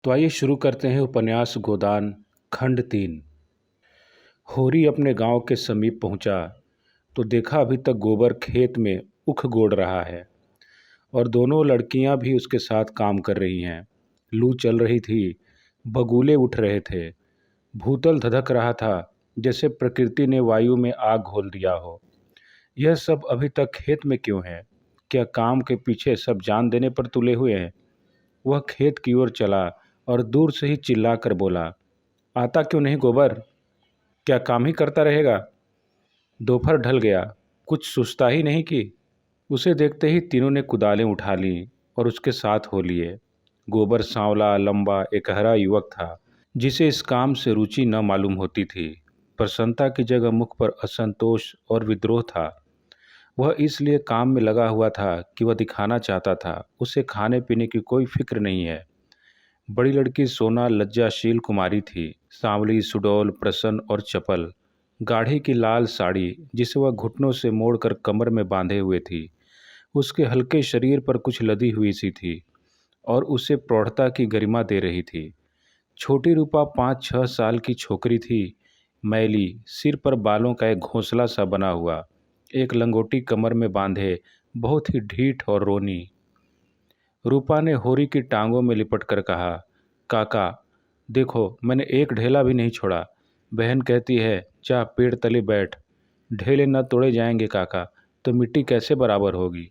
तो आइए शुरू करते हैं उपन्यास गोदान खंड 3। होरी अपने गांव के समीप पहुंचा तो देखा अभी तक गोबर खेत में उख गोड़ रहा है और दोनों लड़कियां भी उसके साथ काम कर रही हैं। लू चल रही थी, बगुले उठ रहे थे, भूतल धधक रहा था जैसे प्रकृति ने वायु में आग घोल दिया हो। यह सब अभी तक खेत में क्यों है? क्या काम के पीछे सब जान देने पर तुले हुए हैं? वह खेत की ओर चला और दूर से ही चिल्ला कर बोला, आता क्यों नहीं गोबर? क्या काम ही करता रहेगा? दोपहर ढल गया, कुछ सुस्ता ही नहीं की। उसे देखते ही तीनों ने कुदालें उठा लीं और उसके साथ हो लिए। गोबर सांवला, लंबा, एकहरा युवक था जिसे इस काम से रुचि न मालूम होती थी। प्रसन्नता की जगह मुख पर असंतोष और विद्रोह था। वह इसलिए काम में लगा हुआ था कि वह दिखाना चाहता था उसे खाने पीने की कोई फिक्र नहीं है। बड़ी लड़की सोना लज्जाशील कुमारी थी, सांवली, सुडौल, प्रसन्न और चपल। गाढ़ी की लाल साड़ी जिसे वह घुटनों से मोड़कर कमर में बांधे हुए थी, उसके हल्के शरीर पर कुछ लदी हुई सी थी और उसे प्रौढ़ता की गरिमा दे रही थी। छोटी रूपा 5-6 साल की छोकरी थी, मैली, सिर पर बालों का एक घोंसला सा बना हुआ, एक लंगोटी कमर में बांधे, बहुत ही ढीठ और रोनी। रूपा ने होरी की टांगों में लिपट कर कहा, काका देखो, मैंने एक ढेला भी नहीं छोड़ा। बहन कहती है जा पेड़ तले बैठ। ढेले न तोड़े जाएंगे काका, तो मिट्टी कैसे बराबर होगी?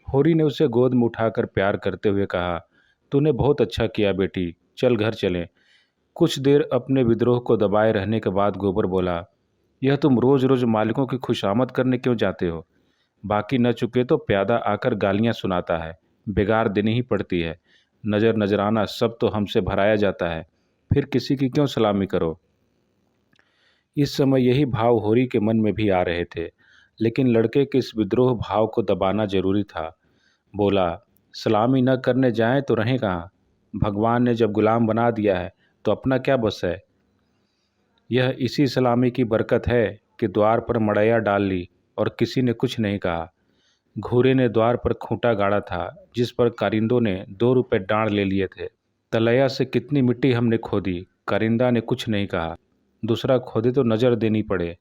होरी ने उसे गोद में उठाकर प्यार करते हुए कहा, तूने बहुत अच्छा किया बेटी, चल घर चलें। कुछ देर अपने विद्रोह को दबाए रहने के बाद गोबर बोला, यह तुम रोज रोज मालिकों की खुशामद करने क्यों जाते हो? बाकी न चुके तो प्यादा आकर गालियां सुनाता है, बेगार देनी ही पड़ती है। नजर नजराना सब तो हमसे भराया जाता है, फिर किसी की क्यों सलामी करो? इस समय यही भाव होरी के मन में भी आ रहे थे, लेकिन लड़के के इस विद्रोह भाव को दबाना जरूरी था। बोला, सलामी न करने जाएं तो रहें कहाँ? भगवान ने जब गुलाम बना दिया है तो अपना क्या बस है? यह इसी सलामी की बरकत है कि द्वार पर मड़ैया डाल ली और किसी ने कुछ नहीं कहा। घूरे ने द्वार पर खूंटा गाड़ा था जिस पर कारिंदों ने 2 रुपए डांड ले लिए थे। तलैया से कितनी मिट्टी हमने खोदी, कारिंदा ने कुछ नहीं कहा। दूसरा खोदे तो नजर देनी पड़े।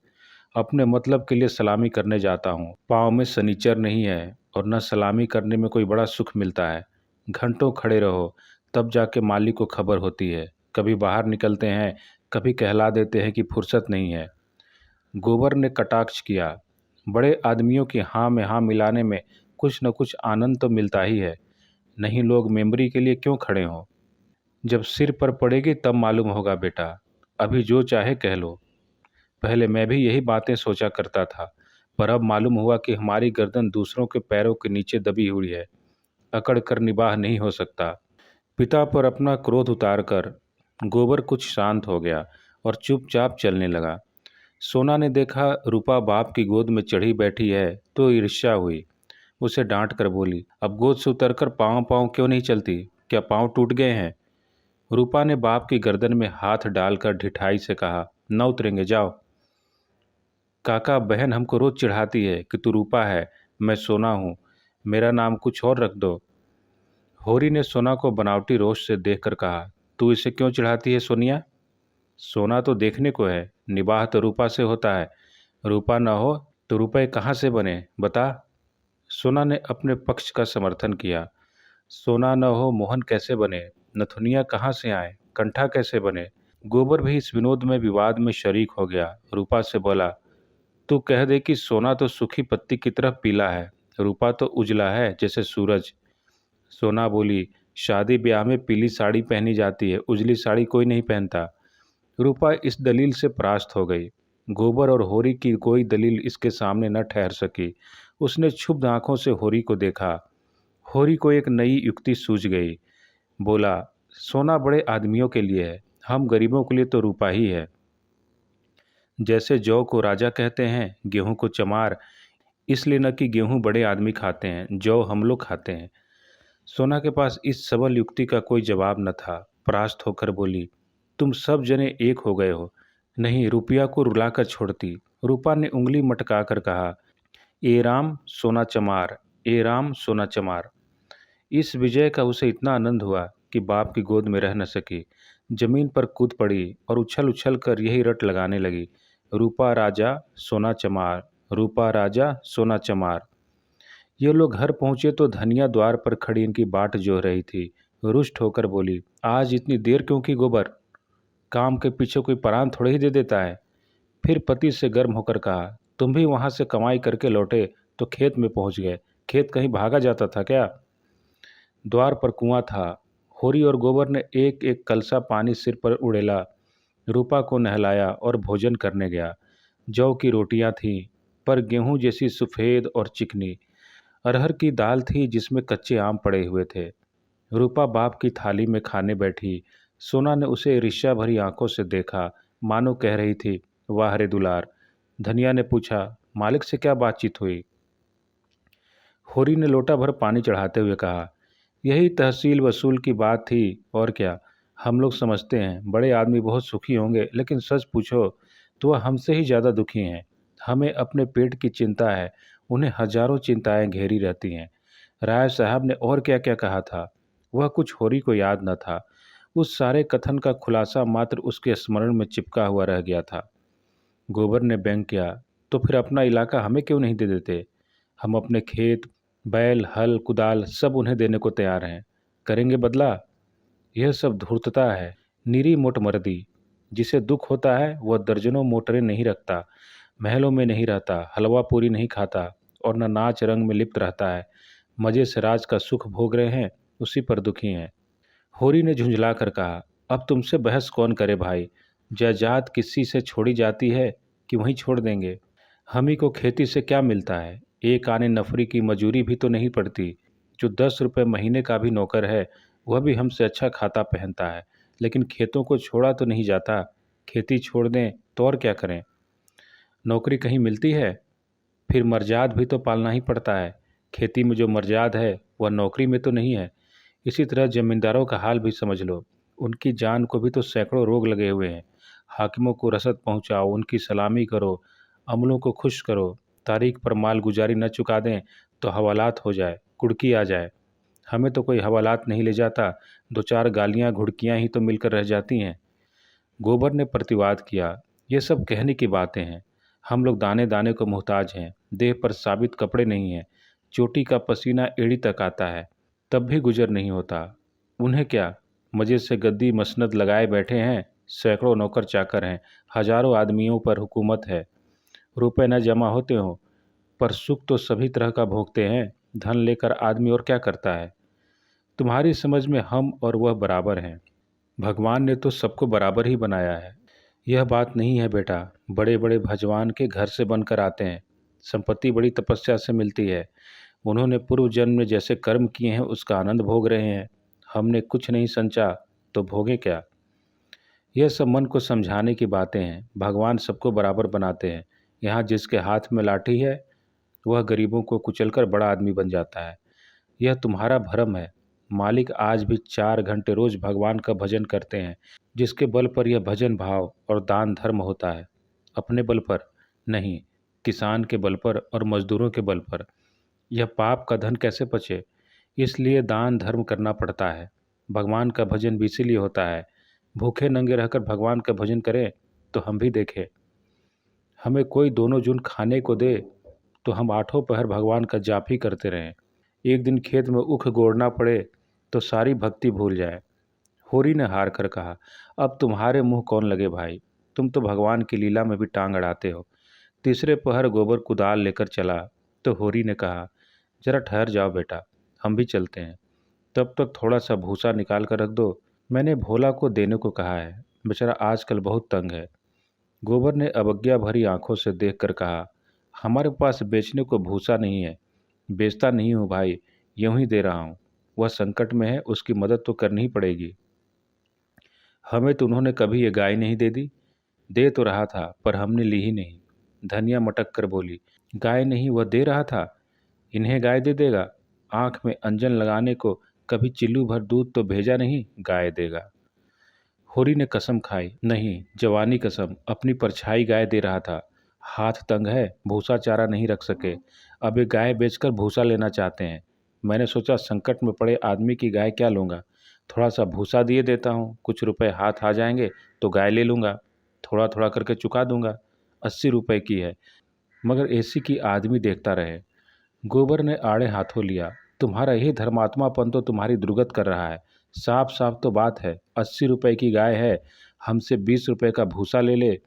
अपने मतलब के लिए सलामी करने जाता हूँ, पाँव में सनीचर नहीं है और न सलामी करने में कोई बड़ा सुख मिलता है। घंटों खड़े रहो तब जाके मालिक को खबर होती है। कभी बाहर निकलते हैं, कभी कहला देते हैं कि फुर्सत नहीं है। गोबर ने कटाक्ष किया, बड़े आदमियों की हाँ में हाँ मिलाने में कुछ न कुछ आनंद तो मिलता ही है। नहीं लोग मेमोरी के लिए क्यों खड़े हों? जब सिर पर पड़ेगी तब मालूम होगा बेटा, अभी जो चाहे कह लो। पहले मैं भी यही बातें सोचा करता था, पर अब मालूम हुआ कि हमारी गर्दन दूसरों के पैरों के नीचे दबी हुई है, अकड़ कर निबाह नहीं हो सकता। पिता पर अपना क्रोध उतारकर गोबर कुछ शांत हो गया और चुपचाप चलने लगा। सोना ने देखा रूपा बाप की गोद में चढ़ी बैठी है तो ईर्ष्या हुई। उसे डांट कर बोली, अब गोद से उतरकर पाँव पाँव क्यों नहीं चलती? क्या पाँव टूट गए हैं? रूपा ने बाप की गर्दन में हाथ डालकर ढिठाई से कहा, न उतरेंगे, जाओ। काका बहन हमको रोज चिढ़ाती है कि तू रूपा है, मैं सोना हूँ, मेरा नाम कुछ और रख दो। होरी ने सोना को बनावटी रोष से देखकर कहा, तू इसे क्यों चिढ़ाती है सोनिया? सोना तो देखने को है, निबाह तो रूपा से होता है। रूपा न हो तो रुपए कहाँ से बने बता? सोना ने अपने पक्ष का समर्थन किया। सोना न हो मोहन कैसे बने? नथुनिया कहाँ से आए? कंठा कैसे बने? गोबर भी इस विनोद में विवाद में शरीक हो गया। रूपा से बोला, तू कह दे कि सोना तो सूखी पत्ती की तरह पीला है, रूपा तो उजला है जैसे सूरज। सोना बोली, शादी ब्याह में पीली साड़ी पहनी जाती है, उजली साड़ी कोई नहीं पहनता। रूपा इस दलील से परास्त हो गई। गोबर और होरी की कोई दलील इसके सामने न ठहर सकी। उसने क्षुब्ध आंखों से होरी को देखा। होरी को एक नई युक्ति सूझ गई। बोला, सोना बड़े आदमियों के लिए है, हम गरीबों के लिए तो रूपा ही है। जैसे जौ को राजा कहते हैं, गेहूं को चमार, इसलिए न कि गेहूं बड़े आदमी खाते हैं, जौ हम लोग खाते हैं। सोना के पास इस सबल युक्ति का कोई जवाब न था। परास्त होकर बोली, तुम सब जने एक हो गए हो, नहीं रुपया को रुलाकर छोड़ती। रूपा ने उंगली मटका कर कहा, ए राम सोना चमार, ए राम सोना चमार। इस विजय का उसे इतना आनंद हुआ कि बाप की गोद में रह न सकी। जमीन पर कूद पड़ी और उछल उछल कर यही रट लगाने लगी, रूपा राजा सोना चमार, रूपा राजा सोना चमार। ये लोग घर पहुंचे तो धनिया द्वार पर खड़ी इनकी बाट जोह रही थी। रुष्ट होकर बोली, आज इतनी देर क्यों की गोबर? काम के पीछे कोई परान थोड़े ही दे देता है। फिर पति से गर्म होकर कहा, तुम भी वहां से कमाई करके लौटे तो खेत में पहुंच गए, खेत कहीं भागा जाता था क्या? द्वार पर कुआं था। होरी और गोबर ने एक एक कलसा पानी सिर पर उड़ेला, रूपा को नहलाया और भोजन करने गया। जौ की रोटियां थीं, पर गेहूं जैसी सफ़ेद और चिकनी। अरहर की दाल थी जिसमें कच्चे आम पड़े हुए थे। रूपा बाप की थाली में खाने बैठी। सोना ने उसे ईर्ष्या भरी आंखों से देखा, मानो कह रही थी, वाह रे दुलार। धनिया ने पूछा, मालिक से क्या बातचीत हुई? होरी ने लोटा भर पानी चढ़ाते हुए कहा, यही तहसील वसूल की बात थी और क्या। हम लोग समझते हैं बड़े आदमी बहुत सुखी होंगे, लेकिन सच पूछो तो वह हमसे ही ज़्यादा दुखी हैं। हमें अपने पेट की चिंता है, उन्हें हजारों चिंताएं घेरी रहती हैं। राय साहब ने और क्या क्या कहा था, वह कुछ होरी को याद न था। उस सारे कथन का खुलासा मात्र उसके स्मरण में चिपका हुआ रह गया था। गोबर ने व्यंग किया, तो फिर अपना इलाका हमें क्यों नहीं दे देते? हम अपने खेत, बैल, हल, कुदाल सब उन्हें देने को तैयार हैं। करेंगे बदला? यह सब धूर्तता है, निरी मोटमर्दी। जिसे दुख होता है वह दर्जनों मोटरें नहीं रखता, महलों में नहीं रहता, हलवा पूरी नहीं खाता और न नाच रंग में लिप्त रहता है। मजे से राज का सुख भोग रहे हैं, उसी पर दुखी हैं। होरी ने झुंझला कर कहा, अब तुमसे बहस कौन करे भाई? जायदाद किसी से छोड़ी जाती है कि वहीं छोड़ देंगे? हम ही को खेती से क्या मिलता है? एक आने नफरी की मजूरी भी तो नहीं पड़ती। जो 10 रुपये महीने का भी नौकर है वह भी हमसे अच्छा खाता पहनता है, लेकिन खेतों को छोड़ा तो नहीं जाता। खेती छोड़ दें तो और क्या करें? नौकरी कहीं मिलती है? फिर मर्जाद भी तो पालना ही पड़ता है। खेती में जो मर्जाद है वह नौकरी में तो नहीं है। इसी तरह जमींदारों का हाल भी समझ लो, उनकी जान को भी तो सैकड़ों रोग लगे हुए हैं। हाकिमों को रसद पहुंचाओ, उनकी सलामी करो, अमलों को खुश करो, तारीख पर माल गुजारी न चुका दें तो हवालात हो जाए, कुड़की आ जाए। हमें तो कोई हवालात नहीं ले जाता, दो चार गालियां घुड़कियां ही तो मिलकर रह जाती हैं। गोबर ने प्रतिवाद किया, ये सब कहने की बातें हैं। हम लोग दाने दाने को मोहताज हैं, देह पर साबित कपड़े नहीं हैं। चोटी का पसीना एड़ी तक आता है, तब भी गुजर नहीं होता। उन्हें क्या, मजे से गद्दी मसनद लगाए बैठे हैं। सैकड़ों नौकर चाकर हैं, हजारों आदमियों पर हुकूमत है। रुपए न जमा होते हों, पर सुख तो सभी तरह का भोगते हैं। धन लेकर आदमी और क्या करता है? तुम्हारी समझ में हम और वह बराबर हैं। भगवान ने तो सबको बराबर ही बनाया है। यह बात नहीं है बेटा, बड़े बड़े भगवान के घर से बनकर आते हैं। संपत्ति बड़ी तपस्या से मिलती है। उन्होंने पूर्व जन्म में जैसे कर्म किए हैं उसका आनंद भोग रहे हैं। हमने कुछ नहीं संचा तो भोगे क्या? यह सब मन को समझाने की बातें हैं। भगवान सबको बराबर बनाते हैं। यहाँ जिसके हाथ में लाठी है वह गरीबों को कुचलकर बड़ा आदमी बन जाता है। यह तुम्हारा भ्रम है। मालिक आज भी 4 घंटे रोज भगवान का भजन करते हैं, जिसके बल पर यह भजन भाव और दान धर्म होता है। अपने बल पर नहीं, किसान के बल पर और मजदूरों के बल पर। यह पाप का धन कैसे पचे? इसलिए दान धर्म करना पड़ता है। भगवान का भजन भी इसीलिए होता है। भूखे नंगे रहकर भगवान का भजन करें तो हम भी देखें। हमें कोई दोनों जून खाने को दे तो हम आठों पहर भगवान का जाप ही करते रहें। एक दिन खेत में उख गोड़ना पड़े तो सारी भक्ति भूल जाए। होरी ने हार कर कहा, अब तुम्हारे मुंह कौन लगे भाई? तुम तो भगवान की लीला में भी टांग अड़ाते हो। तीसरे पहर गोबर कुदाल लेकर चला तो होरी ने कहा, जरा ठहर जाओ बेटा, हम भी चलते हैं। तब तक थोड़ा सा भूसा निकाल कर रख दो। मैंने भोला को देने को कहा है, बेचारा आजकल बहुत तंग है। गोबर ने अवज्ञा भरी आंखों से देखकर कहा, हमारे पास बेचने को भूसा नहीं है। बेचता नहीं हूँ भाई, यूं ही दे रहा हूँ। वह संकट में है, उसकी मदद तो करनी ही पड़ेगी। हमें तो उन्होंने कभी ये गाय नहीं दे दी। दे तो रहा था पर हमने ली ही नहीं। धनिया मटक कर बोली, गाय नहीं, वह दे रहा था। इन्हें गाय दे देगा? आंख में अंजन लगाने को कभी चिल्लू भर दूध तो भेजा नहीं, गाय देगा। होरी ने कसम खाई, नहीं, जवानी कसम, अपनी परछाई गाय दे रहा था। हाथ तंग है, भूसा चारा नहीं रख सके, अब एक गाय बेचकर भूसा लेना चाहते हैं। मैंने सोचा संकट में पड़े आदमी की गाय क्या लूँगा। थोड़ा सा भूसा दिए देता हूँ, कुछ रुपए हाथ आ जाएंगे तो गाय ले लूँगा, थोड़ा थोड़ा करके चुका दूंगा। 80 रुपए की है, मगर ऐसी की आदमी देखता रहे। गोबर ने आड़े हाथों लिया। तुम्हारा यही धर्मात्मापन तो तुम्हारी दुर्गत कर रहा है। साफ साफ तो बात है, 80 रुपए की गाय है, हमसे 20 रुपए का भूसा ले ले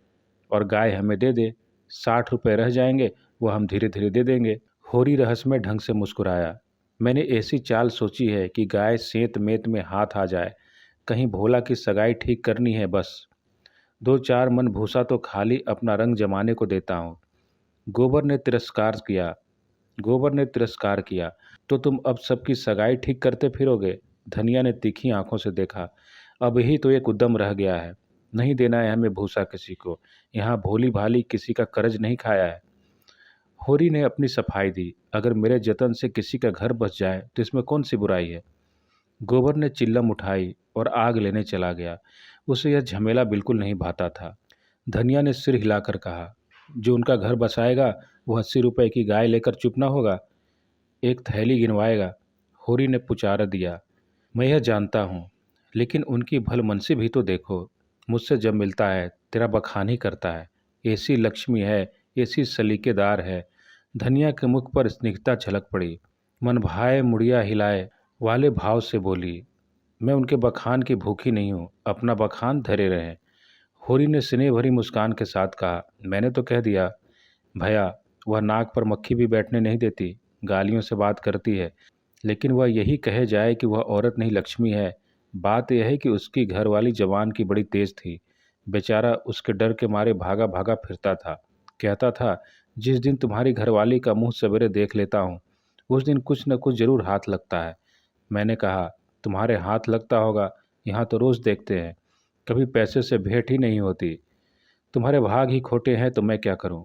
और गाय हमें दे दे। 60 रुपए रह जाएंगे, वो हम धीरे धीरे दे देंगे। होरी रहस्यमय ढंग से मुस्कुराया। मैंने ऐसी चाल सोची है कि गाय सेंत मेत में हाथ आ जाए, कहीं भोला की सगाई ठीक करनी है बस। 2-4 मन भूसा तो खाली अपना रंग जमाने को देता हूँ। गोबर ने तिरस्कार किया। गोबर ने तिरस्कार किया। तो तुम अब सबकी सगाई ठीक करते फिरोगे? धनिया ने तीखी आंखों से देखा। अब ही तो एक उद्यम रह गया है, नहीं देना है हमें भूसा किसी को। यहाँ भोली भाली किसी का कर्ज नहीं खाया है। होरी ने अपनी सफाई दी। अगर मेरे जतन से किसी का घर बच जाए तो इसमें कौन सी बुराई है? गोबर ने चिल्लम उठाई और आग लेने चला गया। उसे यह झमेला बिल्कुल नहीं भाता था। धनिया ने सिर हिलाकर कहा, जो उनका घर बसाएगा वो 80 रुपए की गाय लेकर चुप ना होगा, एक थैली गिनवाएगा। होरी ने पुचारा दिया। मैं यह जानता हूँ, लेकिन उनकी भलमनसी भी तो देखो। मुझसे जब मिलता है तेरा बखान ही करता है। ऐसी लक्ष्मी है, ऐसी सलीकेदार है। धनिया के मुख पर स्निग्धता झलक पड़ी। मन भाए मुड़िया हिलाए वाले भाव से बोली, मैं उनके बखान की भूखी नहीं हूँ, अपना बखान धरे रहे। होरी ने स्नेह भरी मुस्कान के साथ कहा, मैंने तो कह दिया भैया, वह नाक पर मक्खी भी बैठने नहीं देती, गालियों से बात करती है, लेकिन वह यही कहे जाए कि वह औरत नहीं लक्ष्मी है। बात यह है कि उसकी घरवाली जवान की बड़ी तेज थी। बेचारा उसके डर के मारे भागा भागा फिरता था। कहता था, जिस दिन तुम्हारी घरवाली का मुंह सवेरे देख लेता हूँ, उस दिन कुछ न कुछ जरूर हाथ लगता है। मैंने कहा, तुम्हारे हाथ लगता होगा, यहाँ तो रोज़ देखते हैं, कभी पैसे से भेंट ही नहीं होती। तुम्हारे भाग ही खोटे हैं तो मैं क्या करूं?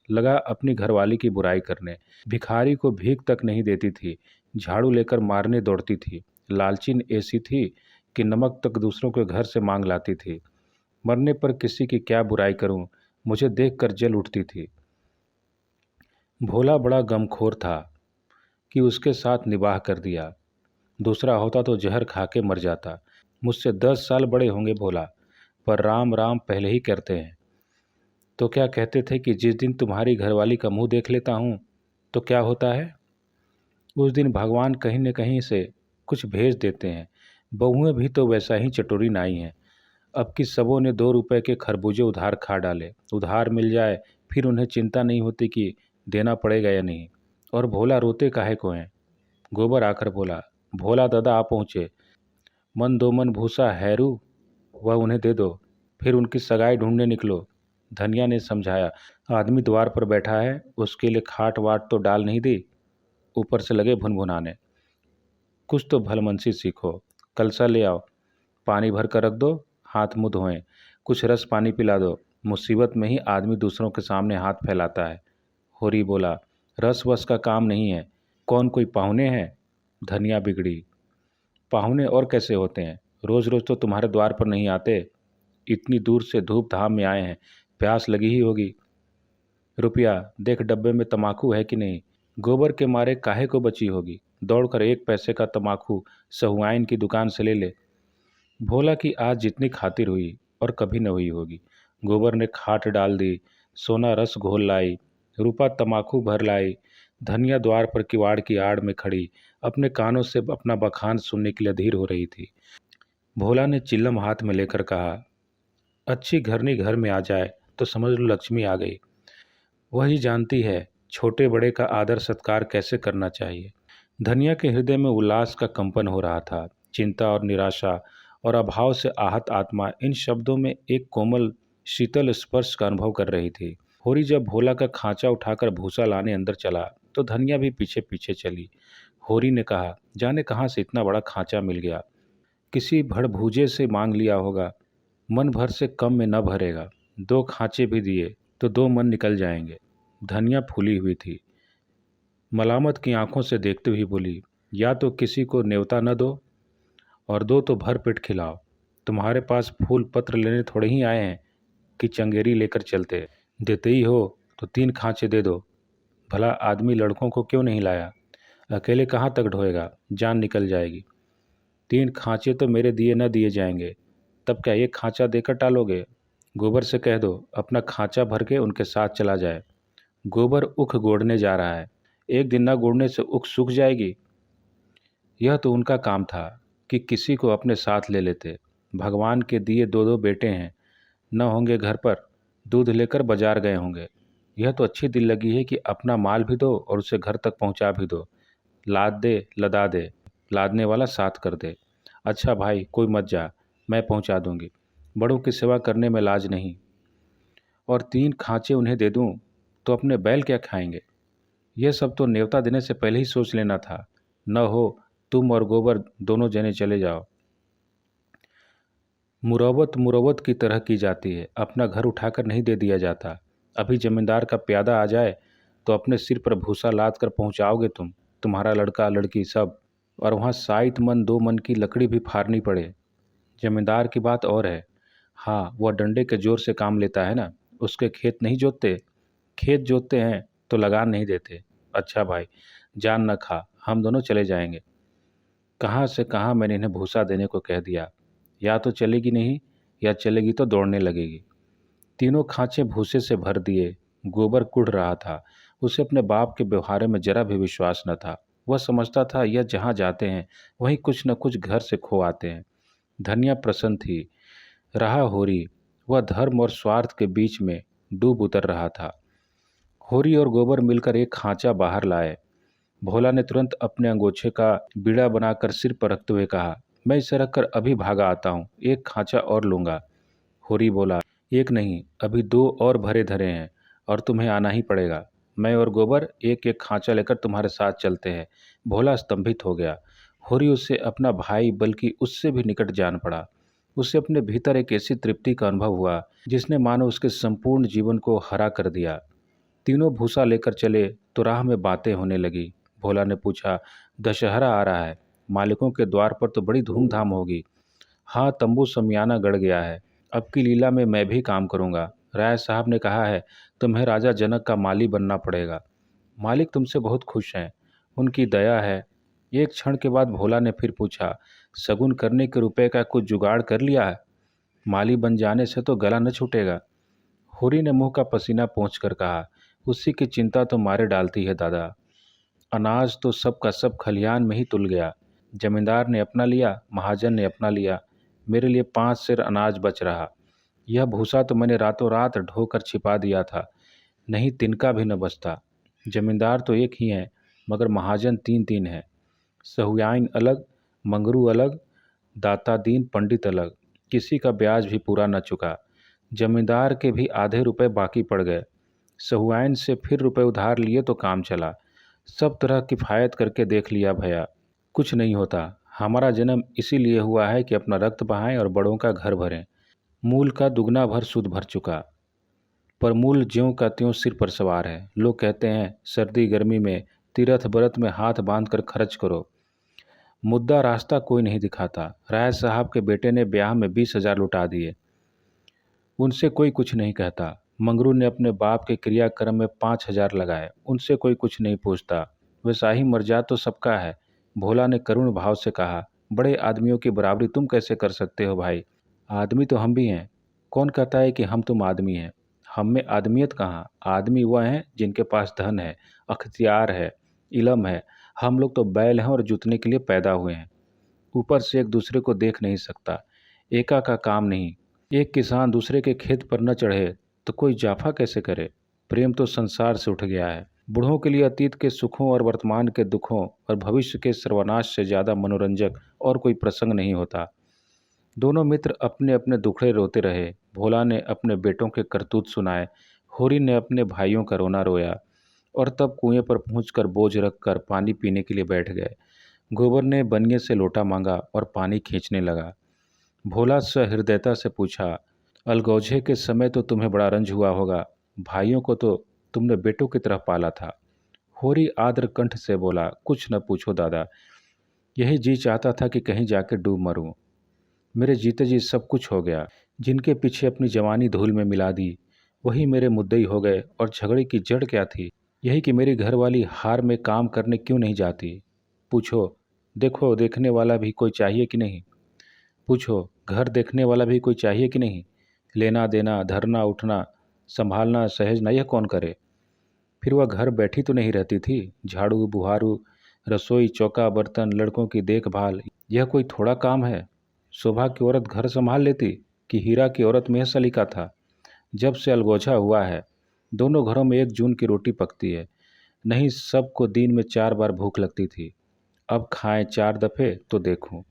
लगा अपनी घरवाली की बुराई करने। भिखारी को भीख तक नहीं देती थी, झाड़ू लेकर मारने दौड़ती थी। लालचीन ऐसी थी कि नमक तक दूसरों के घर से मांग लाती थी। मरने पर किसी की क्या बुराई करूं, मुझे देखकर जल उठती थी। भोला बड़ा गमखोर था कि उसके साथ निबाह कर दिया। दूसरा होता तो जहर खा के मर जाता। मुझसे 10 साल बड़े होंगे भोला, पर राम राम पहले ही करते हैं। तो क्या कहते थे कि जिस दिन तुम्हारी घरवाली का मुंह देख लेता हूँ तो क्या होता है? उस दिन भगवान कहीं न कहीं से कुछ भेज देते हैं। बहुएं भी तो वैसा ही चटोरी नाई हैं। अब की सबों ने 2 रुपए के खरबूजे उधार खा डाले। उधार मिल जाए फिर उन्हें चिंता नहीं होती कि देना पड़ेगा या नहीं। और भोला रोते काहे को हैं? गोबर आकर बोला, भोला दादा आ पहुँचे। मन 2 मन भूसा हैरू, वह उन्हें दे दो, फिर उनकी सगाई ढूंढने निकलो। धनिया ने समझाया, आदमी द्वार पर बैठा है, उसके लिए खाट वाट तो डाल नहीं दी, ऊपर से लगे भुनभुनाने। कुछ तो भलमनसी सीखो। कलसा ले आओ, पानी भर कर रख दो, हाथ मुंह धोएं, कुछ रस पानी पिला दो। मुसीबत में ही आदमी दूसरों के सामने हाथ फैलाता है। होरी बोला, रस वस का काम नहीं है। कौन कोई पाहुने हैं? धनिया बिगड़ी। पाहुने और कैसे होते हैं? रोज रोज तो तुम्हारे द्वार पर नहीं आते। इतनी दूर से धूप धाम में आए हैं, प्यास लगी ही होगी। रुपया देख, डब्बे में तमाकू है कि नहीं? गोबर के मारे काहे को बची होगी, दौड़कर 1 पैसे का तमाकू सहुआइन की दुकान से ले ले। भोला की आज जितनी खातिर हुई और कभी न हुई होगी। गोबर ने खाट डाल दी, सोना रस घोल लाई, रूपा तमाकू भर लाई। धनिया द्वार पर किवाड़ की आड़ में खड़ी अपने कानों से अपना बखान सुनने के लिए अधीर हो रही थी। भोला ने चिल्लम हाथ में लेकर कहा, अच्छी घरनी घर में आ जाए तो समझ लो लक्ष्मी आ गई। वही जानती है छोटे बड़े का आदर सत्कार कैसे करना चाहिए। धनिया के हृदय में उल्लास का कंपन हो रहा था। चिंता और निराशा और अभाव से आहत आत्मा इन शब्दों में एक कोमल शीतल स्पर्श का अनुभव कर रही थी। होरी जब भोला का खांचा उठाकर भूसा लाने अंदर चला तो धनिया भी पीछे पीछे चली। होरी ने कहा, जाने कहाँ से इतना बड़ा खांचा मिल गया, किसी भड़भूजे से मांग लिया होगा। मन भर से कम में न भरेगा, 2 खांचे भी दिए तो 2 मन निकल जाएंगे। धनिया फूली हुई थी, मलामत की आंखों से देखते हुए बोली, या तो किसी को न्योता न दो और दो तो भर पेट खिलाओ। तुम्हारे पास फूल पत्र लेने थोड़े ही आए हैं कि चंगेरी लेकर चलते। देते ही हो तो 3 खांचे दे दो। भला आदमी लड़कों को क्यों नहीं लाया? अकेले कहाँ तक ढोएगा, जान निकल जाएगी। 3 खांचे तो मेरे दिए न दिए जाएंगे, तब क्या एक खांचा देकर टालोगे? गोबर से कह दो अपना खांचा भर के उनके साथ चला जाए। गोबर उख गोड़ने जा रहा है, एक दिन न गोड़ने से उख सूख जाएगी। यह तो उनका काम था कि किसी को अपने साथ ले लेते। भगवान के दिए 2-2 बेटे हैं, न होंगे घर पर, दूध लेकर बाजार गए होंगे। यह तो अच्छी दिल लगी है कि अपना माल भी दो और उसे घर तक पहुंचा भी दो। लाद दे लदा दे, लादने वाला साथ कर दे। अच्छा भाई कोई मत जा, मैं पहुंचा दूंगी, बड़ों की सेवा करने में लाज नहीं। और 3 खांचे उन्हें दे दूं तो अपने बैल क्या खाएंगे? यह सब तो न्योता देने से पहले ही सोच लेना था। न हो तुम और गोबर दोनों जने चले जाओ। मुरवत मुरवत की तरह की जाती है, अपना घर उठाकर नहीं दे दिया जाता। अभी जमींदार का प्यादा आ जाए तो अपने सिर पर भूसा लाद कर पहुंचाओगे तुम, तुम्हारा लड़का लड़की सब, और वहाँ 7 मन 2 मन की लकड़ी भी फाड़नी पड़े। जमींदार की बात और है। हाँ वह डंडे के जोर से काम लेता है ना, उसके खेत नहीं जोतते। खेत जोतते हैं तो लगान नहीं देते। अच्छा भाई जान न खा, हम दोनों चले जाएंगे। कहाँ से कहाँ मैंने इन्हें भूसा देने को कह दिया। या तो चलेगी नहीं, या चलेगी तो दौड़ने लगेगी। तीनों खांचे भूसे से भर दिए। गोबर कुढ़ रहा था, उसे अपने बाप के व्यवहार में जरा भी विश्वास न था। वह समझता था यह जहाँ जाते हैं वहीं कुछ न कुछ घर से खो आते हैं। धनिया प्रसन्न थी, रहा होरी, वह धर्म और स्वार्थ के बीच में डूब उतर रहा था। होरी और गोबर मिलकर एक खांचा बाहर लाए। भोला ने तुरंत अपने अंगोछे का बीड़ा बनाकर सिर पर रखते हुए कहा, मैं इसे रखकर अभी भागा आता हूँ, एक खांचा और लूँगा। होरी बोला, एक नहीं, अभी 2 और भरे धरे हैं, और तुम्हें आना ही पड़ेगा। मैं और गोबर एक एक खांचा लेकर तुम्हारे साथ चलते हैं। भोला स्तंभित हो गया। होरी उससे अपना भाई बल्कि उससे भी निकट जान पड़ा। उसे अपने भीतर एक ऐसी तृप्ति का अनुभव हुआ जिसने मानो उसके संपूर्ण जीवन को हरा कर दिया। तीनों भूसा लेकर चले तो राह में बातें होने लगी। भोला ने पूछा, दशहरा आ रहा है, मालिकों के द्वार पर तो बड़ी धूमधाम होगी। हाँ तंबू समियाना गड़ गया है, अब की लीला में मैं भी काम करूँगा। राय साहब ने कहा है तुम्हें राजा जनक का माली बनना पड़ेगा। मालिक तुमसे बहुत खुश हैं, उनकी दया है। एक क्षण के बाद भोला ने फिर पूछा, शगुन करने के रुपए का कुछ जुगाड़ कर लिया है? माली बन जाने से तो गला न छूटेगा। होरी ने मुंह का पसीना पोंछ कर कहा, उसी की चिंता तो मारे डालती है दादा। अनाज तो सब का सब खलिहान में ही तुल गया। जमींदार ने अपना लिया, महाजन ने अपना लिया, मेरे लिए 5 सेर अनाज बच रहा। यह भूसा तो मैंने रातों रात ढोकर छिपा दिया था, नहीं तिनका भी न बचता। जमींदार तो एक ही हैं, मगर महाजन 3-3 हैं। सहुआइन अलग, मंगरू अलग, दाता दीन पंडित अलग। किसी का ब्याज भी पूरा न चुका। जमींदार के भी आधे रुपए बाकी पड़ गए। सहुआइन से फिर रुपए उधार लिए तो काम चला। सब तरह किफ़ायत करके देख लिया भैया, कुछ नहीं होता। हमारा जन्म इसीलिए हुआ है कि अपना रक्त बहाएं और बड़ों का घर भरें। मूल का दुगना भर सूद भर चुका, पर मूल ज्यों का त्यों सिर पर सवार है। लोग कहते हैं सर्दी गर्मी में तीरथ व्रत में हाथ बांध कर खर्च करो। मुद्दा रास्ता कोई नहीं दिखाता। राय साहब के बेटे ने ब्याह में 20,000 लुटा दिए, उनसे कोई कुछ नहीं कहता। मंगरू ने अपने बाप के क्रियाक्रम में 5,000 लगाए, उनसे कोई कुछ नहीं पूछता। वैसा ही मर्जा तो सबका है। भोला ने करुण भाव से कहा, बड़े आदमियों की बराबरी तुम कैसे कर सकते हो भाई? आदमी तो हम भी हैं। कौन कहता है कि हम तुम आदमी हैं? हम में आदमियत कहाँ? आदमी वह हैं जिनके पास धन है, अख्तियार है, इलम है। हम लोग तो बैल हैं और जुतने के लिए पैदा हुए हैं। ऊपर से एक दूसरे को देख नहीं सकता। एका का काम नहीं। एक किसान दूसरे के खेत पर न चढ़े तो कोई जाफा कैसे करे? प्रेम तो संसार से उठ गया है। बूढ़ों के लिए अतीत के सुखों और वर्तमान के दुखों और भविष्य के सर्वनाश से ज़्यादा मनोरंजक और कोई प्रसंग नहीं होता। दोनों मित्र अपने अपने दुखड़े रोते रहे। भोला ने अपने बेटों के करतूत सुनाए, होरी ने अपने भाइयों का रोना रोया, और तब कुएं पर पहुंचकर बोझ रखकर पानी पीने के लिए बैठ गए। गोबर ने बनिए से लोटा मांगा और पानी खींचने लगा। भोला सहृदयता से पूछा, अलगौझे के समय तो तुम्हें बड़ा रंज हुआ होगा, भाइयों को तो तुमने बेटों की तरह पाला था। होरी आर्द्र कंठ से बोला, कुछ न पूछो दादा, यही जी चाहता था कि कहीं जाके डूब मरूं। मेरे जीते जी सब कुछ हो गया। जिनके पीछे अपनी जवानी धूल में मिला दी वही मेरे मुद्दई हो गए। और झगड़े की जड़ क्या थी? यही कि मेरी घरवाली हार में काम करने क्यों नहीं जाती। पूछो, देखो देखने वाला भी कोई चाहिए कि नहीं। पूछो घर देखने वाला भी कोई चाहिए कि नहीं। लेना देना धरना उठना संभालना सहेजना यह कौन करे। फिर वह घर बैठी तो नहीं रहती थी। झाड़ू बुहारू रसोई चौका बर्तन लड़कों की देखभाल यह कोई थोड़ा काम है। शोभा की औरत घर संभाल लेती कि हीरा की औरत में यह सलीका था। जब से अलगोजा हुआ है दोनों घरों में एक जून की रोटी पकती है। नहीं सबको दिन में 4 बार भूख लगती थी। अब खाएं 4 दफ़े तो देखूं।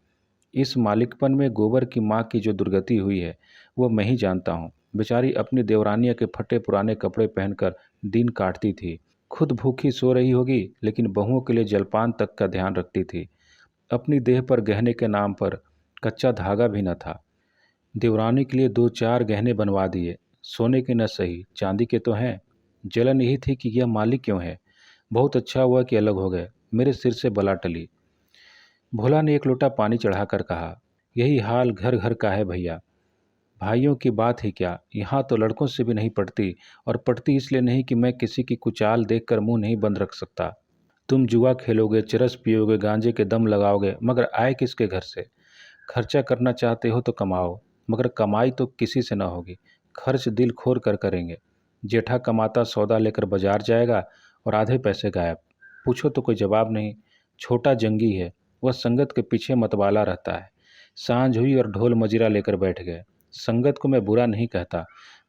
इस मालिकपन में गोबर की माँ की जो दुर्गति हुई है वो मैं ही जानता हूँ। बेचारी अपनी देवरानिया के फटे पुराने कपड़े पहनकर दिन काटती थी। खुद भूखी सो रही होगी लेकिन बहुओं के लिए जलपान तक का ध्यान रखती थी। अपनी देह पर गहने के नाम पर कच्चा धागा भी न था। देवरानी के लिए 2-4 गहने बनवा दिए। सोने के न सही चांदी के तो हैं। जलन यही थी कि यह मालिक क्यों है। बहुत अच्छा हुआ कि अलग हो गए। मेरे सिर से बला टली। भोला ने एक लोटा पानी चढ़ाकर कहा, यही हाल घर घर का है भैया। भाइयों की बात ही क्या, यहाँ तो लड़कों से भी नहीं पड़ती। और पड़ती इसलिए नहीं कि मैं किसी की कुचाल देखकर मुंह नहीं बंद रख सकता। तुम जुआ खेलोगे चरस पियोगे गांजे के दम लगाओगे मगर आए किसके घर से। खर्चा करना चाहते हो तो कमाओ मगर कमाई तो किसी से ना होगी। खर्च दिल खोर कर करेंगे। जेठा कमाता सौदा लेकर बाजार जाएगा और आधे पैसे गायब। पूछो तो कोई जवाब नहीं। छोटा जंगी है। वह संगत के पीछे मतवाला रहता है। सांझ हुई और ढोल मजीरा लेकर बैठ गए। संगत को मैं बुरा नहीं कहता।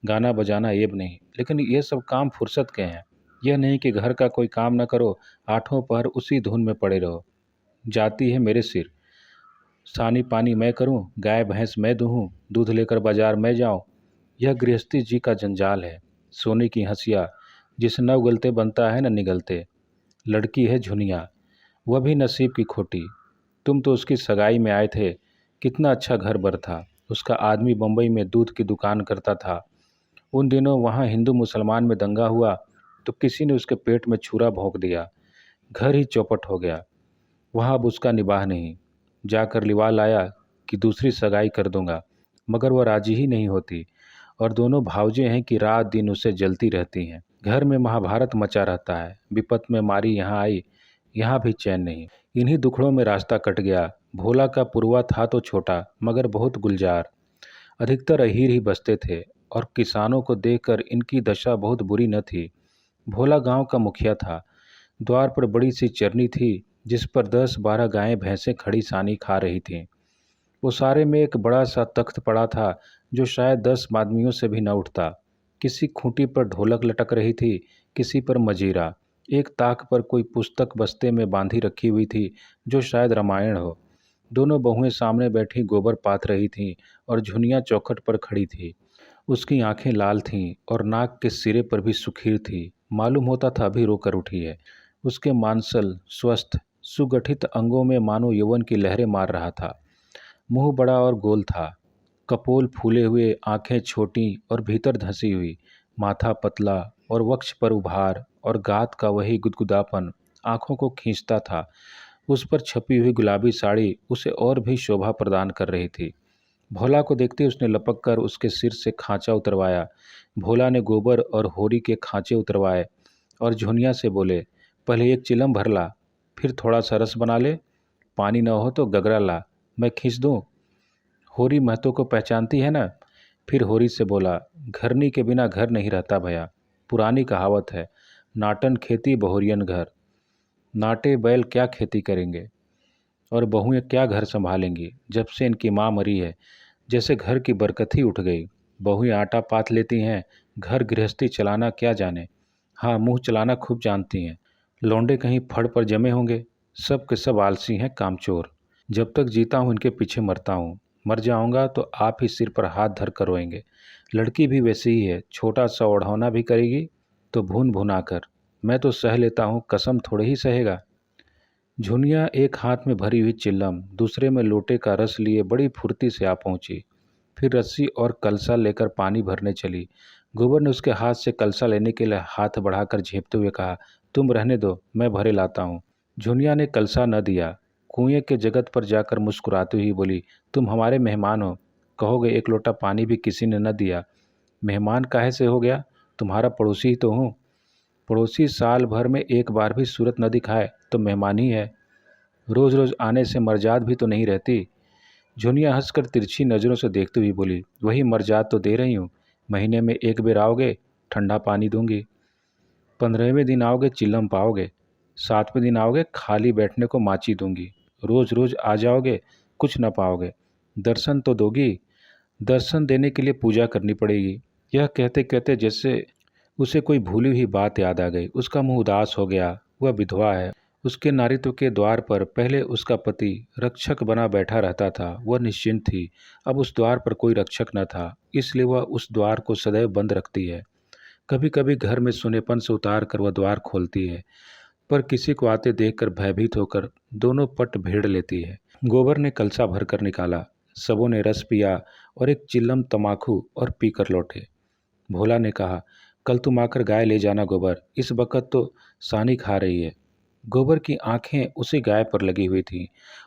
गाना बजाना एब नहीं लेकिन ये सब काम फुर्सत के हैं। यह नहीं कि घर का कोई काम न करो आठों पहर उसी धुन में पड़े रहो। जाती है मेरे सिर। सानी पानी मैं करूं गाय भैंस मैं दूहूं दूध लेकर बाजार मैं जाऊं। यह गृहस्थी जी का जंजाल है। सोने की हंसिया जिसे न उगलते बनता है न निगलते। लड़की है झुनिया वह भी नसीब की खोटी। तुम तो उसकी सगाई में आए थे। कितना अच्छा घर बर था। उसका आदमी बम्बई में दूध की दुकान करता था। उन दिनों वहाँ हिंदू मुसलमान में दंगा हुआ तो किसी ने उसके पेट में छुरा भोंक दिया। घर ही चौपट हो गया। वहाँ अब उसका निबाह नहीं। जाकर लिवा लाया कि दूसरी सगाई कर दूंगा मगर वह राजी ही नहीं होती। और दोनों भावजे हैं कि रात दिन उसे जलती रहती हैं। घर में महाभारत मचा रहता है। विपत में मारी यहाँ आई यहाँ भी चैन नहीं। इन्हीं दुखड़ों में रास्ता कट गया। भोला का पुरवा था तो छोटा मगर बहुत गुलजार। अधिकतर अहीर ही बसते थे और किसानों को देखकर इनकी दशा बहुत बुरी न थी। भोला गांव का मुखिया था। द्वार पर बड़ी सी चरनी थी जिस पर 10-12 गायें भैंसें खड़ी सानी खा रही थीं। वो सारे में एक बड़ा सा तख्त पड़ा था जो शायद 10 आदमियों से भी न उठता। किसी खूंटी पर ढोलक लटक रही थी किसी पर मजीरा। एक ताक पर कोई पुस्तक बस्ते में बांधी रखी हुई थी जो शायद रामायण हो। दोनों बहुएं सामने बैठी गोबर पाथ रही थीं और झुनिया चौखट पर खड़ी थी। उसकी आंखें लाल थीं और नाक के सिरे पर भी सुखीर थी। मालूम होता था अभी रोकर उठी है। उसके मांसल स्वस्थ सुगठित अंगों में मानो यौवन की लहरें मार रहा था। मुंह बड़ा और गोल था। कपोल फूले हुए आंखें छोटी और भीतर धंसी हुई। माथा पतला और वक्ष पर उभार और गात का वही गुदगुदापन आंखों को खींचता था। उस पर छपी हुई गुलाबी साड़ी उसे और भी शोभा प्रदान कर रही थी। भोला को देखते उसने लपक कर उसके सिर से खांचा उतरवाया। भोला ने गोबर और होरी के खांचे उतरवाए और झुनिया से बोले, पहले एक चिलम भर ला, फिर थोड़ा सा रस बना ले। पानी न हो तो गगरा ला, मैं खींच दूँ। होरी महतो को पहचानती है ना। फिर होरी से बोला, घरनी के बिना घर नहीं रहता भैया। पुरानी कहावत है, नाटन खेती बहुरियन घर। नाटे बैल क्या खेती करेंगे और बहुएं क्या घर संभालेंगी। जब से इनकी माँ मरी है जैसे घर की बरकत ही उठ गई। बहुएं आटा पाथ लेती हैं। घर गृहस्थी चलाना क्या जाने। हाँ मुंह चलाना खूब जानती हैं। लौंडे कहीं फड़ पर जमे होंगे। सब के सब आलसी हैं कामचोर। जब तक जीता हूँ इनके पीछे मरता हूँ। मर जाऊंगा तो आप ही सिर पर हाथ धर कर रोएंगे। लड़की भी वैसी ही है। छोटा सा ओढ़ौना भी करेगी तो भून भुना कर। मैं तो सह लेता हूँ कसम थोड़े ही सहेगा। झुनिया एक हाथ में भरी हुई चिल्लम दूसरे में लोटे का रस लिए बड़ी फुर्ती से आ पहुंची। फिर रस्सी और कलसा लेकर पानी भरने चली। गोबर ने उसके हाथ से कलसा लेने के लिए हाथ बढ़ाकर झेपते हुए कहा, तुम रहने दो मैं भरे लाता हूँ। झुनिया ने कलसा न दिया। कुएं के जगत पर जाकर मुस्कुराती हुई बोली, तुम हमारे मेहमान हो, कहोगे एक लोटा पानी भी किसी ने न दिया। मेहमान काहे से हो गया, तुम्हारा पड़ोसी ही तो हूँ। पड़ोसी साल भर में एक बार भी सूरत न दिखाए तो मेहमान ही है। रोज रोज आने से मरजाद भी तो नहीं रहती। झुनिया हंसकर तिरछी नज़रों से देखती हुई बोली, वही मरजाद तो दे रही हूँ। महीने में एक बेर आओगे, ठंडा पानी दूंगी। 15वें दिन आओगे, चिल्लम पाओगे। 7वें दिन आओगे, खाली बैठने को माची दूंगी। रोज रोज आ जाओगे, कुछ न पाओगे। दर्शन तो दोगी। दर्शन देने के लिए पूजा करनी पड़ेगी। यह कहते कहते जैसे उसे कोई भूली हुई बात याद आ गई। उसका मुंह उदास हो गया। वह विधवा है। उसके नारित्व के द्वार पर पहले उसका पति रक्षक बना बैठा रहता था। वह निश्चिंत थी। अब उस द्वार पर कोई रक्षक न था, इसलिए वह उस द्वार को सदैव बंद रखती है। कभी कभी घर में सुनेपन से उतार कर वह द्वार खोलती है, पर किसी को आते देखकर भयभीत होकर दोनों पट भेड़ लेती है। गोबर ने कलसा भरकर निकाला। सबों ने रस पिया और एक चिल्लम तमाकू और पीकर लौटे। भोला ने कहा, कल तुम आकर गाय ले जाना गोबर, इस वक्त तो सानी खा रही है। गोबर की आंखें उसी गाय पर लगी हुई थीं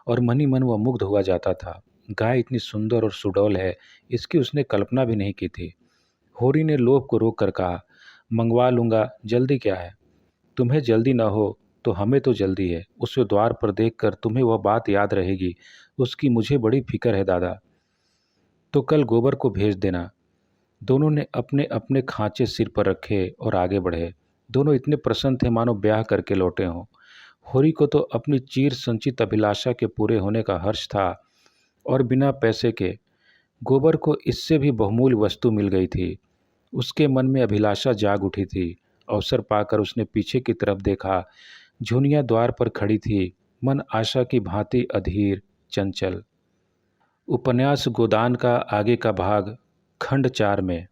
और मन ही मन वह मुग्ध हुआ जाता था। गाय इतनी सुंदर और सुडौल है, इसकी उसने कल्पना भी नहीं की थी। होरी ने लोभ को रोक कर कहा, मंगवा लूँगा, जल्दी क्या है। तुम्हें जल्दी न हो तो हमें तो जल्दी है। उसे द्वार पर देखकर तुम्हें वह बात याद रहेगी, उसकी मुझे बड़ी फिक्र है दादा। तो कल गोबर को भेज देना। दोनों ने अपने अपने खांचे सिर पर रखे और आगे बढ़े। दोनों इतने प्रसन्न थे मानो ब्याह करके लौटे हों। होरी को तो अपनी चीर संचित अभिलाषा के पूरे होने का हर्ष था, और बिना पैसे के गोबर को इससे भी बहुमूल्य वस्तु मिल गई थी। उसके मन में अभिलाषा जाग उठी थी। अवसर पाकर उसने पीछे की तरफ देखा। झुनिया द्वार पर खड़ी थी, मन आशा की भांति अधीर, चंचल। उपन्यास गोदान का आगे का भाग खंड 4 में।